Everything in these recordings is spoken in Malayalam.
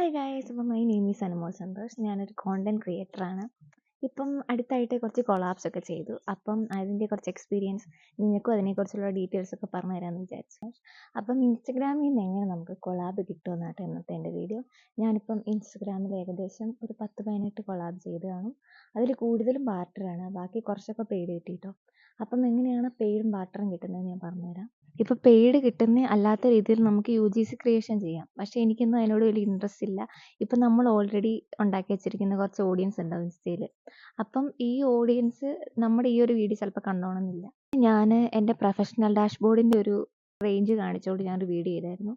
ഹായ് ഗായ്സ്, അപ്പം my name is Anumol Santhosh. ഞാനൊരു കോണ്ടന്റ് ക്രിയേറ്ററാണ്. ഇപ്പം അടുത്തായിട്ട് കുറച്ച് കൊളാബ്സ് ഒക്കെ ചെയ്തു. അപ്പം അതിൻ്റെ കുറച്ച് എക്സ്പീരിയൻസ് നിങ്ങൾക്കും അതിനെക്കുറിച്ചുള്ള ഡീറ്റെയിൽസ് ഒക്കെ പറഞ്ഞു തരാമെന്ന് വിചാരിച്ചു. അപ്പം ഇൻസ്റ്റഗ്രാമിൽ നിന്ന് എങ്ങനെ നമുക്ക് കൊളാബ് കിട്ടുമെന്നാട്ടോ ഇന്നത്തെ എൻ്റെ വീഡിയോ. ഞാനിപ്പം ഇൻസ്റ്റഗ്രാമിൽ ഏകദേശം ഒരു 10-18 കൊളാബ് ചെയ്ത് കാണും. അതിൽ കൂടുതലും ബാർട്ടറാണ്, ബാക്കി കുറച്ചൊക്കെ പെയ്ഡ് കിട്ടിയിട്ടോ. അപ്പം എങ്ങനെയാണ് പെയ്ഡും ബാർട്ടറും കിട്ടുന്നത് ഞാൻ പറഞ്ഞുതരാം. ഇപ്പോൾ പെയ്ഡ് കിട്ടുന്ന അല്ലാത്ത രീതിയിൽ നമുക്ക് UGC ക്രിയേഷൻ ചെയ്യാം. പക്ഷേ എനിക്കൊന്നും അതിനോട് വലിയ ഇൻട്രസ്റ്റ് ഇല്ല. ഇപ്പം നമ്മൾ ഓൾറെഡി ഉണ്ടാക്കി വെച്ചിരിക്കുന്ന കുറച്ച് ഓഡിയൻസ് ഉണ്ടാവും ഇൻസ്റ്റയിൽ. അപ്പം ഈ ഓഡിയൻസ് നമ്മുടെ ഈ ഒരു വീഡിയോ ചിലപ്പോൾ കണ്ടോണമെന്നില്ല. ഞാൻ എൻ്റെ പ്രൊഫഷണൽ ഡാഷ്ബോർഡിൻ്റെ ഒരു റേഞ്ച് കാണിച്ചുകൊണ്ട് ഞാനൊരു വീഡിയോ ചെയ്തായിരുന്നു.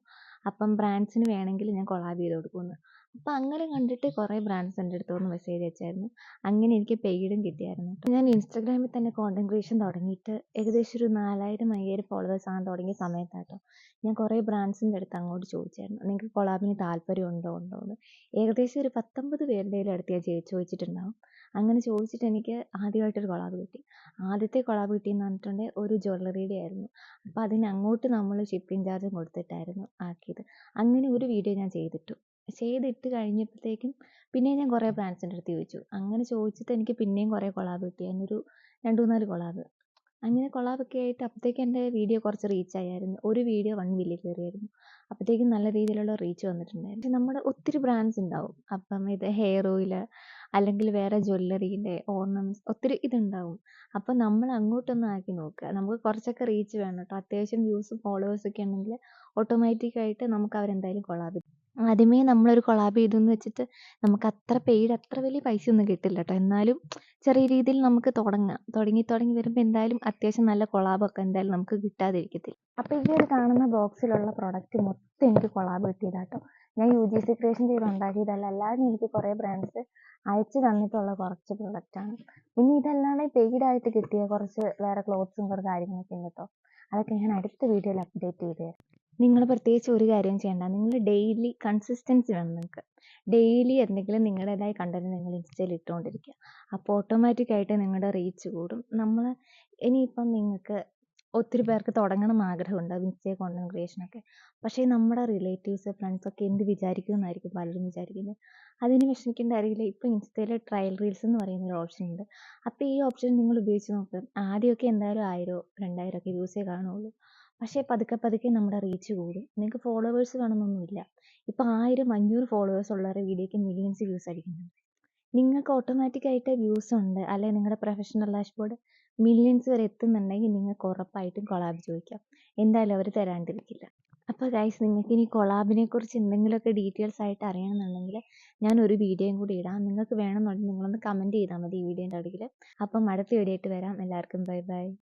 അപ്പം ബ്രാൻഡ്സിന് വേണമെങ്കിൽ ഞാൻ കൊളാബ് ചെയ്ത് കൊടുക്കുമെന്ന്. അപ്പം അങ്ങനെ കണ്ടിട്ട് കുറേ ബ്രാൻഡ്സ് എൻ്റെ അടുത്ത് വന്ന് മെസ്സേജ് അയച്ചായിരുന്നു. അങ്ങനെ എനിക്ക് പെയ്ഡും കിട്ടിയായിരുന്നു. ഞാൻ ഇൻസ്റ്റാഗ്രാമിൽ തന്നെ കോണ്ടന്റ് ക്രിയേഷൻ തുടങ്ങിയിട്ട് ഏകദേശം ഒരു 4000-5000 ഫോളോവേഴ്സ് ആകാൻ തുടങ്ങിയ സമയത്താട്ടോ ഞാൻ കുറേ ബ്രാൻഡ്സിൻ്റെ അടുത്ത് അങ്ങോട്ട് ചോദിച്ചായിരുന്നു, നിങ്ങൾക്ക് കൊളാബിന് താല്പര്യം ഉണ്ടോ എന്ന്. ഏകദേശം ഒരു 19 പേരുടെ അടുത്ത് ഞാൻ ചോദിച്ചിട്ടുണ്ടാവും. അങ്ങനെ ചോദിച്ചിട്ട് എനിക്ക് ആദ്യമായിട്ടൊരു കൊളാബ് കിട്ടി. ആദ്യത്തെ കൊളാബ് കിട്ടിയെന്ന് പറഞ്ഞിട്ടുണ്ടെങ്കിൽ ഒരു ജ്വല്ലറിയുടെ ആയിരുന്നു. അപ്പോൾ അതിന് അങ്ങോട്ട് നമ്മൾ ഷിപ്പിംഗ് ചാർജും കൊടുത്തിട്ടായിരുന്നു ആക്കിയത്. അങ്ങനെ ഒരു വീഡിയോ ഞാൻ ചെയ്തിട്ട് കഴിഞ്ഞപ്പോഴത്തേക്കും പിന്നെ ഞാൻ കുറേ ബ്രാൻഡ്സിൻ്റെ അടുത്ത് ചോദിച്ചു. അങ്ങനെ ചോദിച്ചിട്ട് എനിക്ക് പിന്നെയും കുറേ കൊളാബ് കിട്ടി. അതിനൊരു 2-3 കൊളാബ്. അങ്ങനെ കൊളാബൊക്കെ ആയിട്ട് അപ്പോഴത്തേക്കും എൻ്റെ വീഡിയോ കുറച്ച് റീച്ച് ആയായിരുന്നു. ഒരു വീഡിയോ 1 മില്യൺ കയറിയായിരുന്നു. അപ്പോഴത്തേക്കും നല്ല രീതിയിലുള്ള റീച്ച് വന്നിട്ടുണ്ടായിരുന്നു. പക്ഷേ നമ്മുടെ ഒത്തിരി ബ്രാൻഡ്സ് ഉണ്ടാവും. അപ്പം ഇത് ഹെയർ ഓയിൽ അല്ലെങ്കിൽ വേറെ ജ്വല്ലറീൻ്റെ ഓർണമെൻറ്റ്സ് ഒത്തിരി ഇതുണ്ടാവും. അപ്പം നമ്മൾ അങ്ങോട്ടൊന്ന് ആക്കി നോക്കുക. നമുക്ക് കുറച്ചൊക്കെ റീച്ച് വേണം കേട്ടോ. അത്യാവശ്യം വ്യൂസും ഫോളോവേഴ്സൊക്കെ ഉണ്ടെങ്കിൽ ഓട്ടോമാറ്റിക്കായിട്ട് നമുക്ക് അവരെന്തായാലും കൊളാബ് ചെയ്യും. ആദ്യമേ നമ്മളൊരു കൊളാബ് ചെയ്തെന്ന് വെച്ചിട്ട് നമുക്ക് അത്ര പെയ്ഡ് അത്ര വലിയ പൈസയൊന്നും കിട്ടില്ല കേട്ടോ. എന്നാലും ചെറിയ രീതിയിൽ നമുക്ക് തുടങ്ങാം. തുടങ്ങി വരുമ്പോൾ എന്തായാലും അത്യാവശ്യം നല്ല കൊളാബൊക്കെ എന്തായാലും നമുക്ക് കിട്ടാതിരിക്കത്തില്ല. അപ്പോൾ ഇതിൽ കാണുന്ന ബോക്സിലുള്ള പ്രൊഡക്റ്റ് മൊത്തം എനിക്ക് കൊളാബ് കിട്ടിയതാട്ടോ. ഞാൻ UGC ക്രിയേഷൻ ചെയ്ത് ഉണ്ടാക്കിയതല്ല. അല്ലാതെ എനിക്ക് കുറേ ബ്രാൻഡ്സ് അയച്ചു തന്നിട്ടുള്ള കുറച്ച് പ്രൊഡക്റ്റാണ്. പിന്നെ ഇതല്ലാതെ പെയ്ഡായിട്ട് കിട്ടിയ കുറച്ച് വേറെ ക്ലോത്ത്സും കുറേ കാര്യങ്ങളൊക്കെ ഉണ്ട് കേട്ടോ. അതൊക്കെ ഞാൻ അടുത്ത വീഡിയോയിൽ അപ്ഡേറ്റ് ചെയ്ത് തരാം. നിങ്ങൾ പ്രത്യേകിച്ച് ഒരു കാര്യം ചെയ്യേണ്ട. നിങ്ങൾ ഡെയിലി കൺസിസ്റ്റൻസി വേണം നിങ്ങൾക്ക്. ഡെയിലി എന്തെങ്കിലും നിങ്ങളുടേതായ കണ്ടന്റ് നിങ്ങൾ ഇൻസ്റ്റയിൽ ഇട്ടുകൊണ്ടിരിക്കുക. അപ്പോൾ ഓട്ടോമാറ്റിക്കായിട്ട് നിങ്ങളുടെ റീച്ച് കൂടും. ഇനിയിപ്പം നിങ്ങൾക്ക് ഒത്തിരി പേർക്ക് തുടങ്ങണം എന്ന് ആഗ്രഹമുണ്ടാകും ഇൻസ്റ്റയിൽ കോണ്ടന്റ് ക്രിയേഷനൊക്കെ. പക്ഷേ നമ്മുടെ റിലേറ്റീവ്സ് ഫ്രണ്ട്സൊക്കെ എന്ത് വിചാരിക്കുമെന്നായിരിക്കും പലരും വിചാരിക്കുന്നത്. അതിന് വിഷമിക്കേണ്ട കാര്യമില്ല. ഇപ്പോൾ ഇൻസ്റ്റയിൽ ട്രയൽ റീൽസ് എന്ന് പറയുന്ന ഒരു ഓപ്ഷൻ ഉണ്ട്. അപ്പോൾ ഈ ഓപ്ഷൻ നിങ്ങൾ ഉപയോഗിച്ച് നോക്കുക. ആദ്യമൊക്കെ എന്തായാലും 1000-2000 ഒക്കെ വ്യൂസേ കാണുള്ളൂ. പക്ഷേ പതുക്കെ നമ്മുടെ റീച്ച് കൂടും. നിങ്ങൾക്ക് ഫോളോവേഴ്സ് വേണമെന്നൊന്നുമില്ല. ഇപ്പോൾ 1000-500 ഫോളോവേഴ്സ് ഉള്ളവരുടെ വീഡിയോയ്ക്ക് മില്യൺസ് വ്യൂസ് അടിക്കുന്നുണ്ട്. നിങ്ങൾക്ക് ഓട്ടോമാറ്റിക്കായിട്ട് വ്യൂസ് ഉണ്ട്, അല്ലെങ്കിൽ നിങ്ങളുടെ പ്രൊഫഷണൽ ഡാഷ്ബോർഡ് മില്യൺസ് വരെ എത്തുന്നുണ്ടെങ്കിൽ നിങ്ങൾക്ക് ഉറപ്പായിട്ടും കൊളാബ് ചോദിക്കാം. എന്തായാലും അവർ തരാണ്ടിരിക്കില്ല. അപ്പോൾ ഗൈസ്, നിങ്ങൾക്ക് ഇനി കൊളാബിനെ കുറിച്ച് എന്തെങ്കിലുമൊക്കെ ഡീറ്റെയിൽസ് ആയിട്ട് അറിയണമെന്നുണ്ടെങ്കിൽ ഞാൻ ഒരു വീഡിയോയും കൂടി ഇടാം. നിങ്ങൾക്ക് വേണമെന്നുണ്ടെങ്കിൽ നിങ്ങളൊന്ന് കമൻറ്റ് ചെയ്താൽ മതി ഈ വീഡിയോൻ്റെ അടിയിൽ. അപ്പം അടുത്ത വീഡിയോ ആയിട്ട് വരാം. എല്ലാവർക്കും ബൈ ബൈ.